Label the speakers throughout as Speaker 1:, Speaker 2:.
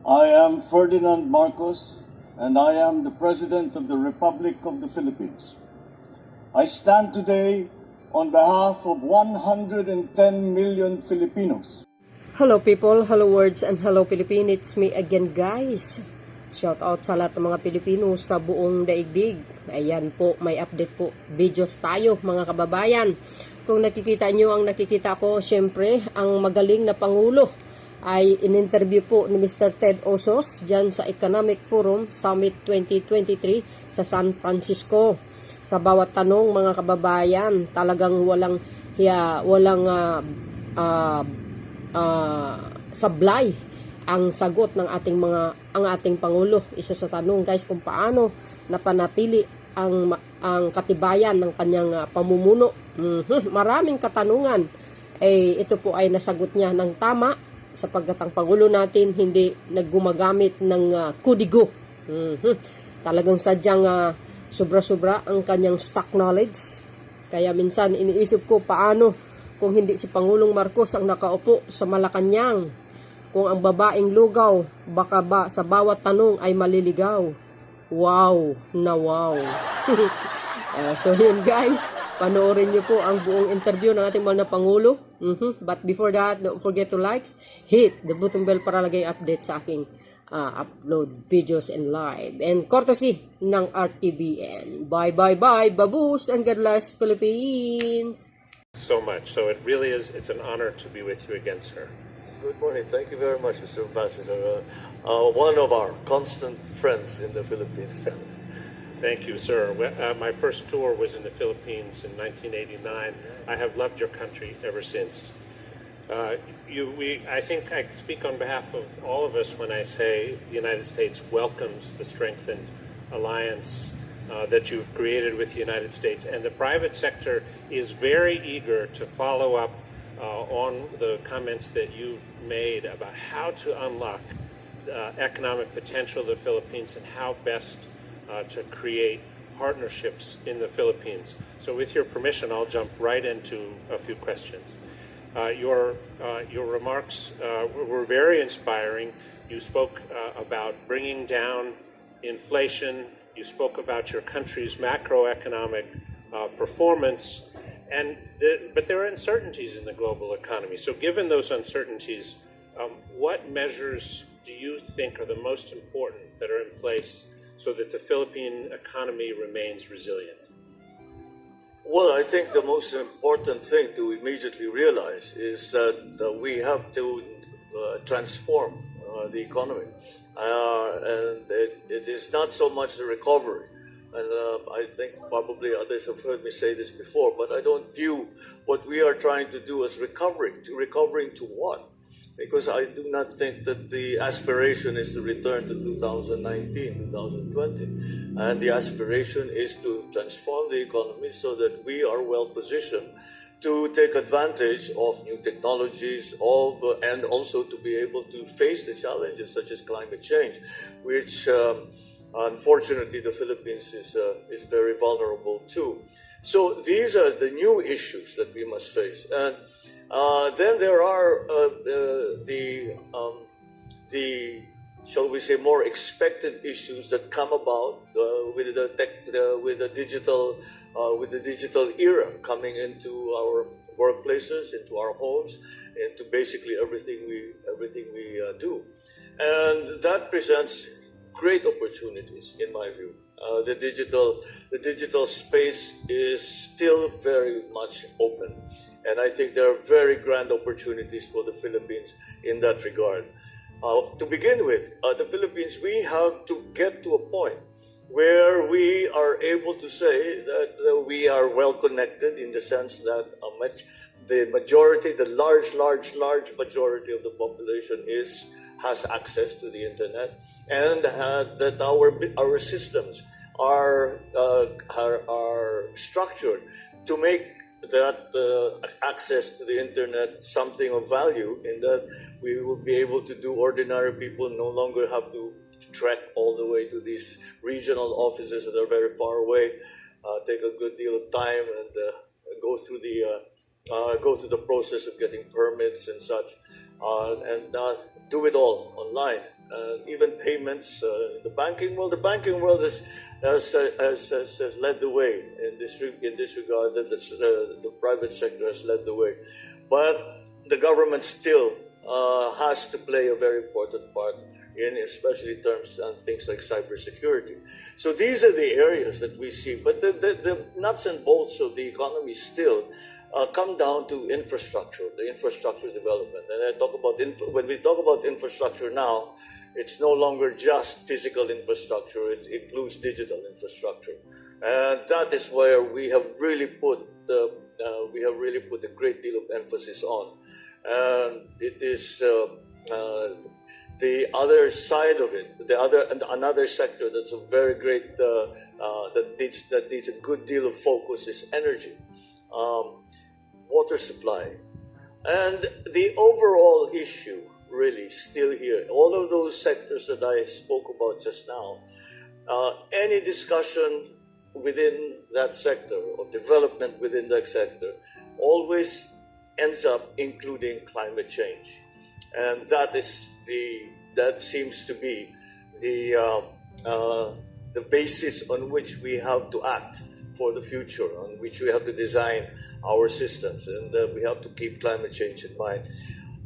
Speaker 1: I am Ferdinand Marcos, and I am the President of the Republic of the Philippines. I stand today on behalf of 110 million Filipinos.
Speaker 2: Hello people, hello words, and hello Philippines. It's me again guys. Shout out sa lahat ng mga Pilipino sa buong daigdig. Ayan po, may update po. Videos tayo mga kababayan. Kung nakikita nyo ang nakikita ko, syempre, ang magaling na Pangulo ay in-interview po ni Mr. Ted Oseus dyan sa Economic Forum Summit 2023 sa San Francisco. Sa bawat tanong mga kababayan, talagang walang sablay ang sagot ng ating pangulo. Isa sa tanong guys kung paano napanatili ang katibayan ng kanyang pamumuno. Maraming katanungan. Ito po ay nasagot niya ng tama sapagkat ang pangulo natin hindi naggumagamit ng kudigo. Talagang sadyang sobra-sobra ang kanyang stock knowledge. Kaya minsan iniisip ko paano kung hindi si Pangulong Marcos ang nakaupo sa Malacanang. Kung ang babaeng lugaw, baka ba sa bawat tanong ay maliligaw. Wow na wow. So yun guys, panoorin nyo po ang buong interview ng ating mahal na Pangulo. But before that, don't forget to hit the button bell para lagay update sa aking upload videos and live. And courtesy ng RTBN. Bye, baboos, and God bless Philippines.
Speaker 3: So much. So it really is, it's an honor to be with you again, sir.
Speaker 4: Good morning. Thank you very much, Mr. Ambassador. One of our constant friends in the Philippines.
Speaker 3: Thank you, sir. My first tour was in the Philippines in 1989. I have loved your country ever since. I think I speak on behalf of all of us when I say the United States welcomes the strengthened alliance that you've created with the United States, and the private sector is very eager to follow up on the comments that you've made about how to unlock economic potential of the Philippines and how best to create partnerships in the Philippines. So with your permission, I'll jump right into a few questions. Your remarks were very inspiring. You spoke about bringing down inflation. You spoke about your country's macroeconomic performance, but there are uncertainties in the global economy. So given those uncertainties, what measures do you think are the most important that are in place so that the Philippine economy remains resilient?
Speaker 4: Well, I think the most important thing to immediately realize is that we have to transform the economy. And it is not so much the recovery. And I think probably others have heard me say this before, but I don't view what we are trying to do as recovering. Recovering to what? Because I do not think that the aspiration is to return to 2019, 2020. And the aspiration is to transform the economy so that we are well positioned to take advantage of new technologies and also to be able to face the challenges such as climate change, which unfortunately the Philippines is very vulnerable to. So these are the new issues that we must face. And then there are the shall we say more expected issues that come about with the digital era coming into our workplaces, into our homes, into basically everything we do, and that presents great opportunities in my view. The digital space is still very much open. And I think there are very grand opportunities for the Philippines in that regard. To begin with, the Philippines, we have to get to a point where we are able to say that we are well connected in the sense that the large majority of the population has access to the internet, and that our systems are structured to make that access to the internet something of value, in that we will be able to do ordinary people no longer have to trek all the way to these regional offices that are very far away, take a good deal of time, and go through the process of getting permits and such, and do it all online. even payments. The banking world has led the way in this regard. That the private sector has led the way, but the government still has to play a very important part in, especially terms on things like cybersecurity. So these are the areas that we see. But the nuts and bolts of the economy still come down to infrastructure, the infrastructure development. And I talk about when we talk about infrastructure now, it's no longer just physical infrastructure; it includes digital infrastructure, and that is where we have really put a great deal of emphasis on. And it is the other side of it, another sector that's a very great that needs a good deal of focus is energy, water supply, and the overall issue really still here. All of those sectors that I spoke about just now, any discussion within that sector of development within that sector always ends up including climate change, and that seems to be the basis on which we have to act for the future, on which we have to design our systems, and we have to keep climate change in mind.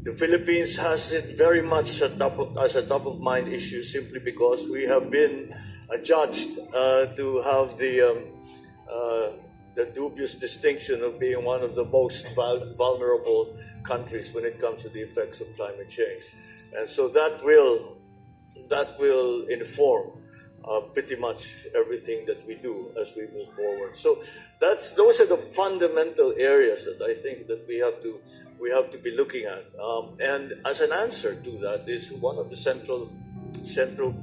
Speaker 4: The Philippines has it very much as a top of mind issue, simply because we have been adjudged to have the dubious distinction of being one of the most vulnerable countries when it comes to the effects of climate change, and so that will inform pretty much everything that we do as we move forward. So those are the fundamental areas that I think that we have to be looking at. And as an answer to that is one of the central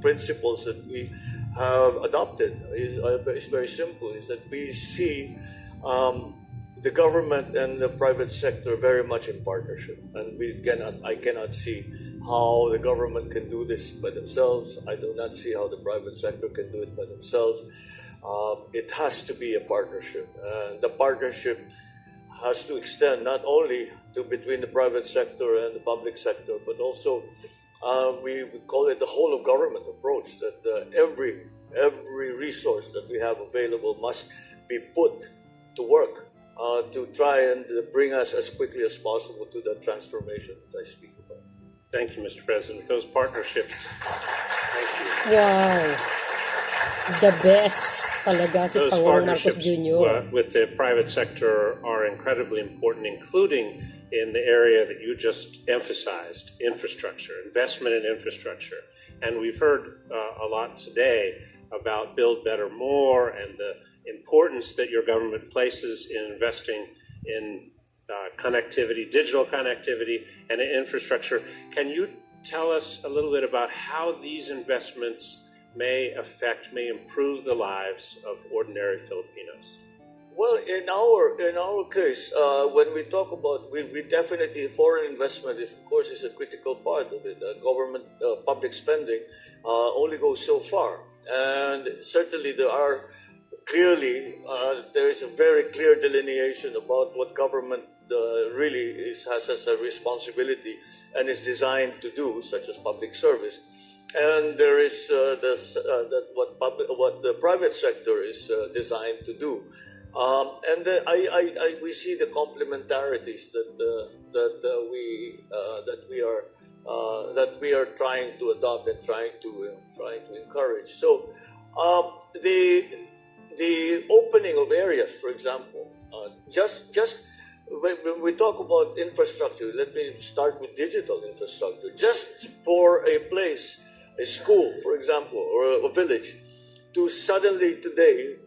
Speaker 4: principles that we have adopted is very simple: is that we see the government and the private sector very much in partnership, and I cannot see how the government can do this by themselves. I do not see how the private sector can do it by themselves. It has to be a partnership, and the partnership has to extend not only to between the private sector and the public sector, but also we call it the whole of government approach, that every resource that we have available must be put to work to try and bring us as quickly as possible to that transformation that I speak about.
Speaker 3: Thank you, Mr. President. Those partnerships. Thank you.
Speaker 2: Wow. The best talaga si
Speaker 3: Those
Speaker 2: Pangulong Marcos
Speaker 3: partnerships
Speaker 2: Jr.
Speaker 3: with the private sector are incredibly important, including in the area that you just emphasized, infrastructure, investment in infrastructure. And we've heard a lot today about Build Better More and the importance that your government places in investing in connectivity, digital connectivity, and infrastructure. Can you tell us a little bit about how these investments may improve the lives of ordinary Filipinos?
Speaker 4: Well, in our case, when we talk about, we definitely, foreign investment, of course, is a critical part of it. Government public spending only goes so far, and certainly there is a very clear delineation about what government really has as a responsibility and is designed to do, such as public service. And there is what the private sector is designed to do, and we see the complementarities that we are trying to adopt and trying to encourage. So the opening of areas, for example, just when we talk about infrastructure, let me start with digital infrastructure. Just for a place, a school, for example, or a village, to suddenly today,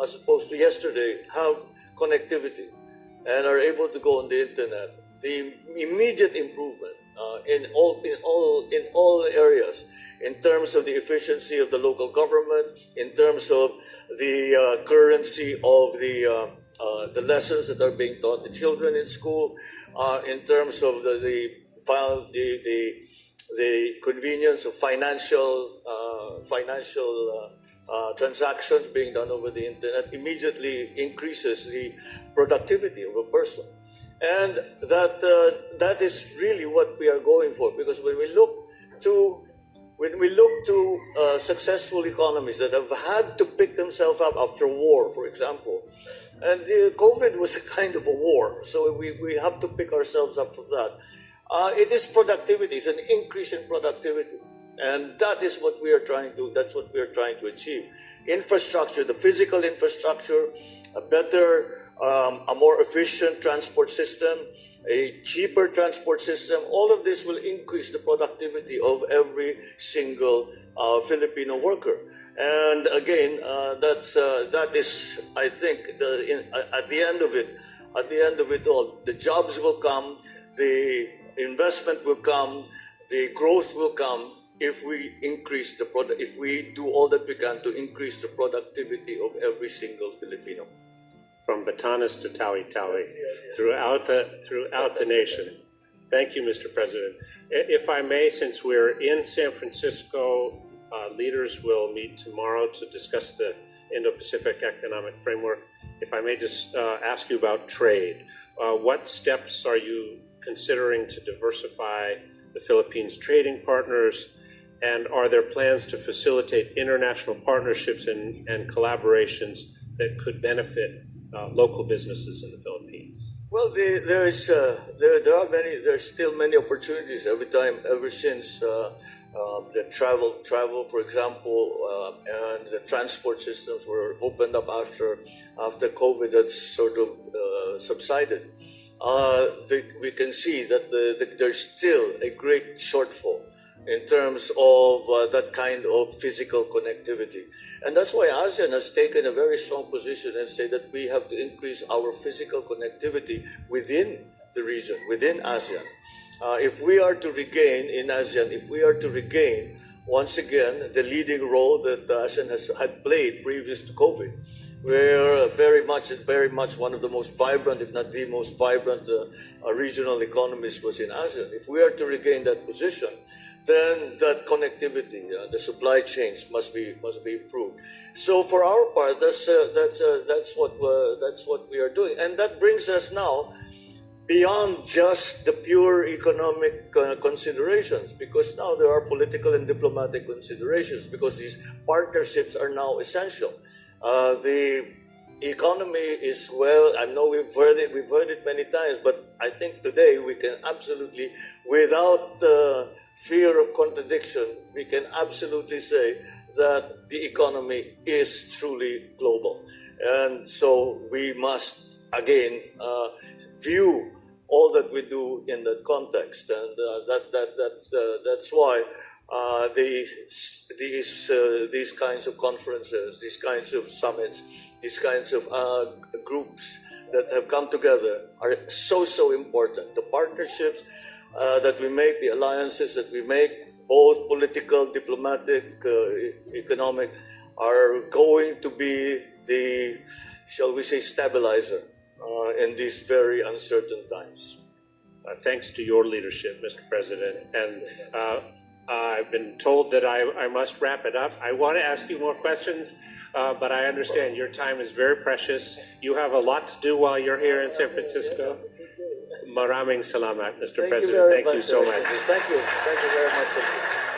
Speaker 4: as opposed to yesterday, have connectivity and are able to go on the internet, the immediate improvement in all areas, in terms of the efficiency of the local government, in terms of the currency of the lessons that are being taught to children in school, in terms of the convenience of financial transactions being done over the internet, immediately increases the productivity of a person. And that is really what we are going for, because when we look to successful economies that have had to pick themselves up after war, for example, and COVID was a kind of a war, so we have to pick ourselves up from that. It is productivity, it's an increase in productivity. And that is what we are trying to, that's what we are trying to achieve. Infrastructure, the physical infrastructure, a better, a more efficient transport system, a cheaper transport system, all of this will increase the productivity of every single Filipino worker. And again, that is, I think, at the end of it all, the jobs will come, the investment will come, the growth will come, if we increase if we do all that we can to increase the productivity of every single Filipino.
Speaker 3: From Batanes to Tawi-Tawi, throughout the nation. Thank you, Mr. President. If I may, since we're in San Francisco, leaders will meet tomorrow to discuss the Indo-Pacific Economic Framework. If I may just ask you about trade. What steps are you considering to diversify the Philippines' trading partners? And are there plans to facilitate international partnerships and collaborations that could benefit local businesses in the Philippines?
Speaker 4: Well, there's still many opportunities ever since the travel, for example, and the transport systems were opened up after COVID had sort of subsided. We can see that there's still a great shortfall in terms of that kind of physical connectivity. And that's why ASEAN has taken a very strong position and say that we have to increase our physical connectivity within the region, within ASEAN. If we are to regain in ASEAN, once again the leading role that ASEAN had played previous to COVID, we're very much one of the most vibrant, if not the most vibrant regional economies was in ASEAN. If we are to regain that position, then that connectivity, the supply chains must be improved. So for our part, that's what we are doing, and that brings us now beyond just the pure economic considerations, because now there are political and diplomatic considerations, because these partnerships are now essential. The economy is, well, I know we've heard it many times, but I think today we can absolutely, without fear of contradiction, we can absolutely say that the economy is truly global. And so we must, again, view all that we do in that context. And that's why these kinds of conferences, these kinds of summits, these kinds of groups that have come together are so important. The partnerships that we make, the alliances that we make, both political, diplomatic, economic, are going to be the, shall we say, stabilizer in these very uncertain times.
Speaker 3: Thanks to your leadership, Mr. President. And I've been told that I must wrap it up. I want to ask you more questions, but I understand your time is very precious. You have a lot to do while you're here in San Francisco. Maraming salamat, Mr. President. Thank you so much.
Speaker 4: Thank you very much.